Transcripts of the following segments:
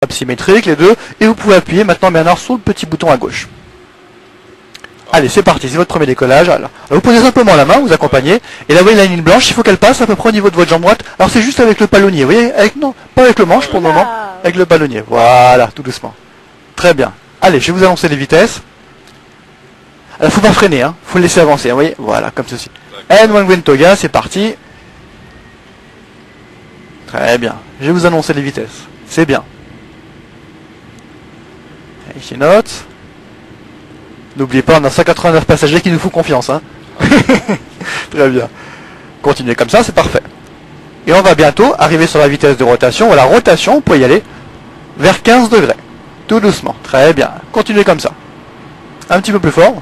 symétrique, les deux, et vous pouvez appuyer maintenant Bernard sur le petit bouton à gauche. Allez, c'est parti, c'est votre premier décollage. Alors, vous posez simplement la main, vous accompagnez, et là vous voyez la ligne blanche, il faut qu'elle passe à peu près au niveau de votre jambe droite. Alors c'est juste avec le palonnier, vous voyez, non, pas avec le manche pour le moment, avec le palonnier. Voilà, tout doucement. Très bien. Allez, je vais vous annoncer les vitesses. Alors faut pas freiner, hein, faut le laisser avancer, vous voyez, voilà, comme ceci. N1 Wind Toga, c'est parti. Très bien, je vais vous annoncer les vitesses, c'est bien. Ici note. N'oubliez pas, on a 189 passagers qui nous font confiance. Hein. Très bien. Continuez comme ça, c'est parfait. Et on va bientôt arriver sur la vitesse de rotation. Voilà, rotation, vous pouvez y aller vers 15 degrés. Tout doucement. Très bien. Continuez comme ça. Un petit peu plus fort.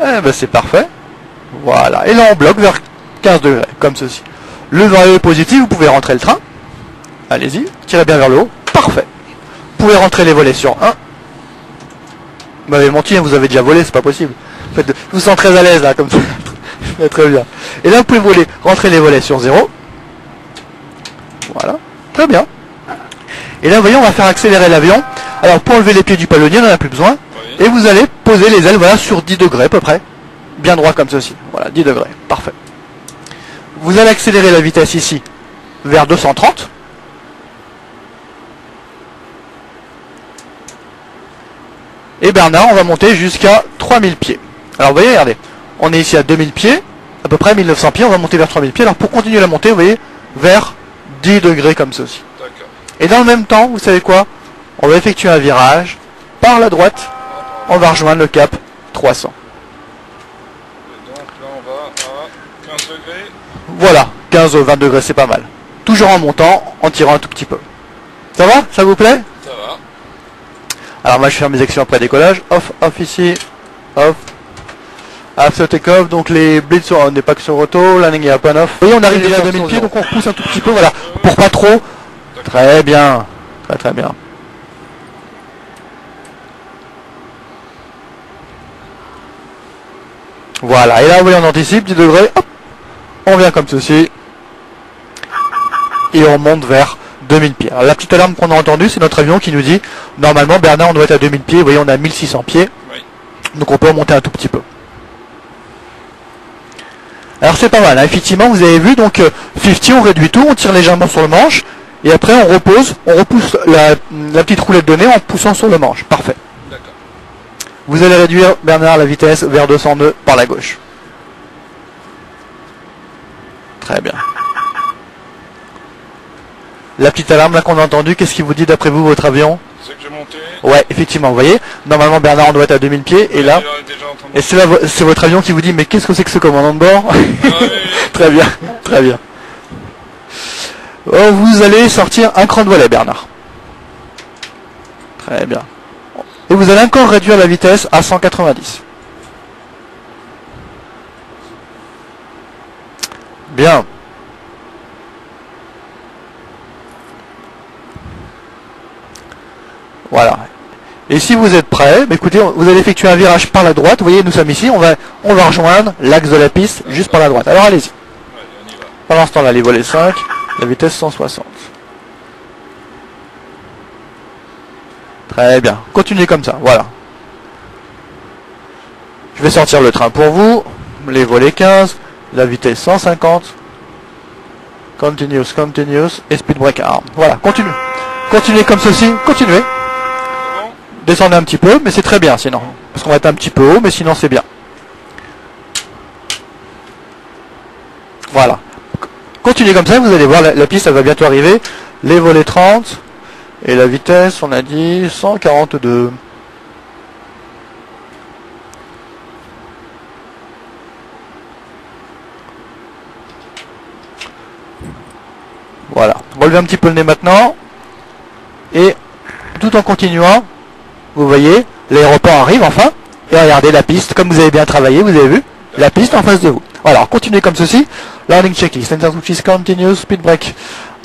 Eh ben c'est parfait. Voilà. Et là on bloque vers 15 degrés, comme ceci. Le vent est positif, vous pouvez rentrer le train. Allez-y, tirez bien vers le haut. Parfait. Vous pouvez rentrer les volets sur 1. Vous m'avez menti, vous avez déjà volé, c'est pas possible. En fait, je vous sens très à l'aise là, comme ça. Très bien. Et là, vous pouvez rentrer les volets sur 0. Voilà. Très bien. Et là, vous voyez, on va faire accélérer l'avion. Alors, pour enlever les pieds du palonnier, on n'en a plus besoin. Et vous allez poser les ailes, voilà, sur 10 degrés à peu près. Bien droit comme ceci. Voilà, 10 degrés. Parfait. Vous allez accélérer la vitesse ici vers 230. Et Bernard, on va monter jusqu'à 3000 pieds. Alors vous voyez, regardez, on est ici à 2000 pieds, à peu près 1900 pieds, on va monter vers 3000 pieds. Alors pour continuer la montée, vous voyez, vers 10 degrés comme ceci. Et dans le même temps, vous savez quoi? On va effectuer un virage par la droite, on va rejoindre le cap 300. Et donc là on va à 15 degrés. Voilà, 15-20 degrés, c'est pas mal. Toujours en montant, en tirant un tout petit peu. Ça va? Ça vous plaît? Ça va. Alors moi je fais mes actions après décollage, off ici, off, after take-off, donc les blitz on n'est pas que sur auto, landing et open off. Vous voyez on arrive déjà à 2000 pieds donc on repousse un tout petit peu, voilà, pour pas trop. Très bien, très bien. Voilà, et là vous voyez on anticipe, 10 degrés, hop, on vient comme ceci, et on monte vers 2000 pieds. Alors, la petite alarme qu'on a entendue, c'est notre avion qui nous dit normalement Bernard on doit être à 2000 pieds, vous voyez on a 1600 pieds, oui. Donc on peut remonter un tout petit peu. Alors c'est pas mal, hein. Effectivement vous avez vu, donc 50 on réduit tout, on tire légèrement sur le manche, et après on repousse la petite roulette de nez en poussant sur le manche, parfait. Vous allez réduire Bernard la vitesse vers 200 nœuds par la gauche. Très bien. La petite alarme là qu'on a entendue, qu'est-ce qui vous dit d'après vous votre avion? C'est que j'ai monté. Ouais, effectivement, vous voyez, normalement Bernard on doit être à 2000 pieds, et là, et c'est votre avion qui vous dit, mais qu'est-ce que c'est que ce commandant de bord? Très bien, très bien. Oh, vous allez sortir un cran de volet Bernard. Très bien. Et vous allez encore réduire la vitesse à 190. Bien. Voilà. Et si vous êtes prêts, bah écoutez, vous allez effectuer un virage par la droite. Vous voyez, nous sommes ici. On va rejoindre l'axe de la piste juste par la droite. Alors allez-y. Pendant ce temps-là, les volets 5, la vitesse 160. Très bien. Continuez comme ça. Voilà. Je vais sortir le train pour vous. Les volets 15, la vitesse 150. Continuous et speed brake arm. Voilà. Continuez comme ceci. Continuez. Descendez un petit peu, mais c'est très bien sinon. Parce qu'on va être un petit peu haut, mais sinon c'est bien. Voilà. Continuez comme ça, vous allez voir, la piste elle va bientôt arriver. Les volets 30. Et la vitesse, on a dit 142. Voilà. Relevez un petit peu le nez maintenant. Et tout en continuant, vous voyez, l'aéroport arrive enfin, et regardez la piste, comme vous avez bien travaillé, vous avez vu, la piste en face de vous. Voilà, alors continuez comme ceci, landing checklist, enter which is continuous, speed brake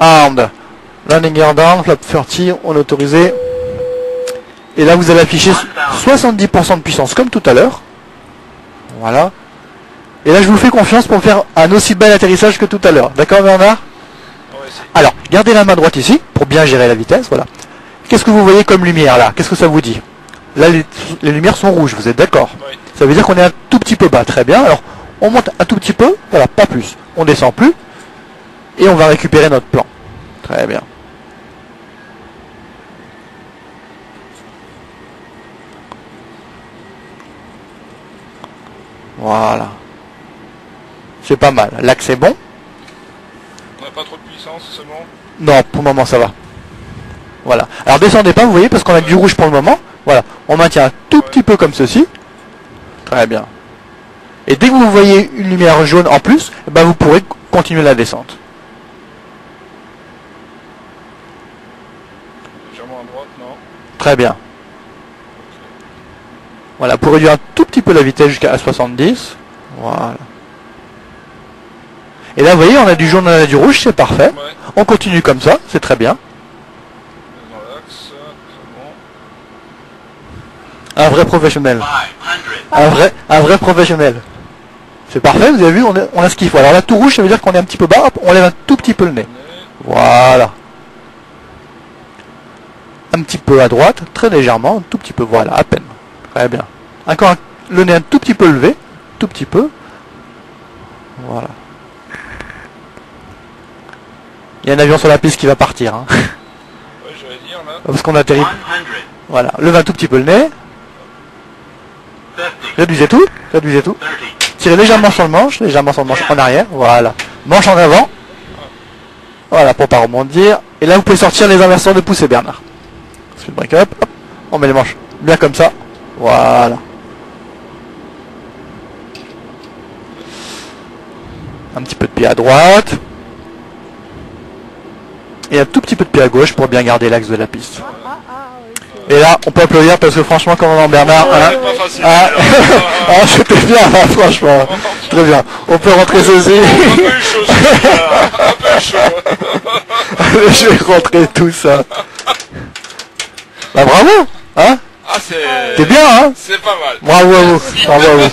armed, landing gear down, flap 30, on est autorisé, et là vous allez afficher 70% de puissance comme tout à l'heure, voilà, et là je vous fais confiance pour faire un aussi bel atterrissage que tout à l'heure, d'accord Bernard? Alors, gardez la main droite ici, pour bien gérer la vitesse, voilà. qu'est-ce que vous voyez comme lumière là? Qu'est-ce que ça vous dit? Là, les lumières sont rouges, vous êtes d'accord? Oui. Ça veut dire qu'on est un tout petit peu bas, très bien. Alors, on monte un tout petit peu, voilà, pas plus. On descend plus, et on va récupérer notre plan. Très bien. Voilà. C'est pas mal. L'axe c'est bon? On n'a pas trop de puissance, c'est bon. Non, pour le moment ça va. Voilà. Alors descendez pas, vous voyez, parce qu'on a du rouge pour le moment. Voilà. On maintient un tout petit peu comme ceci. Très bien. Et dès que vous voyez une lumière jaune en plus, eh ben vous pourrez continuer la descente. Légèrement à droite, non. Très bien. Voilà, pour réduire un tout petit peu la vitesse jusqu'à 70. Voilà. Et là, vous voyez, on a du jaune, on a du rouge, c'est parfait. Ouais. On continue comme ça, c'est très bien. Dans l'axe, c'est bon. Un vrai professionnel. Un vrai professionnel. C'est parfait, vous avez vu, on a ce qu'il faut. Alors là, tout rouge, ça veut dire qu'on est un petit peu bas, hop, on lève un tout petit peu le nez. Voilà. Un petit peu à droite, très légèrement, un tout petit peu, voilà, à peine. Très bien. Encore le nez un tout petit peu levé, tout petit peu. Voilà. Il y a un avion sur la piste qui va partir. Hein. Ouais, j'allais dire là. Parce qu'on atterrit. Voilà, levez un tout petit peu le nez. Réduisez tout, réduisez tout. Tirez légèrement sur le manche en arrière. Voilà. Manche en avant. Voilà, pour pas rebondir. Et là, vous pouvez sortir les inverseurs de poussée, Bernard. Speed break up. Hop. On met les manches bien comme ça. Voilà. Un petit peu de pied à droite. Et un tout petit peu de pied à gauche pour bien garder l'axe de la piste. Et là, on peut applaudir parce que franchement, commandant Bernard, hein, Pas facile. c'était bien, hein, franchement. Très bien. On peut rentrer ceci. Un peu chaud, un peu chaud. Je vais rentrer tout ça. Bah bravo, hein. Ah, c'est... C'est bien, hein. C'est pas mal. Bravo à vous. Bravo à vous.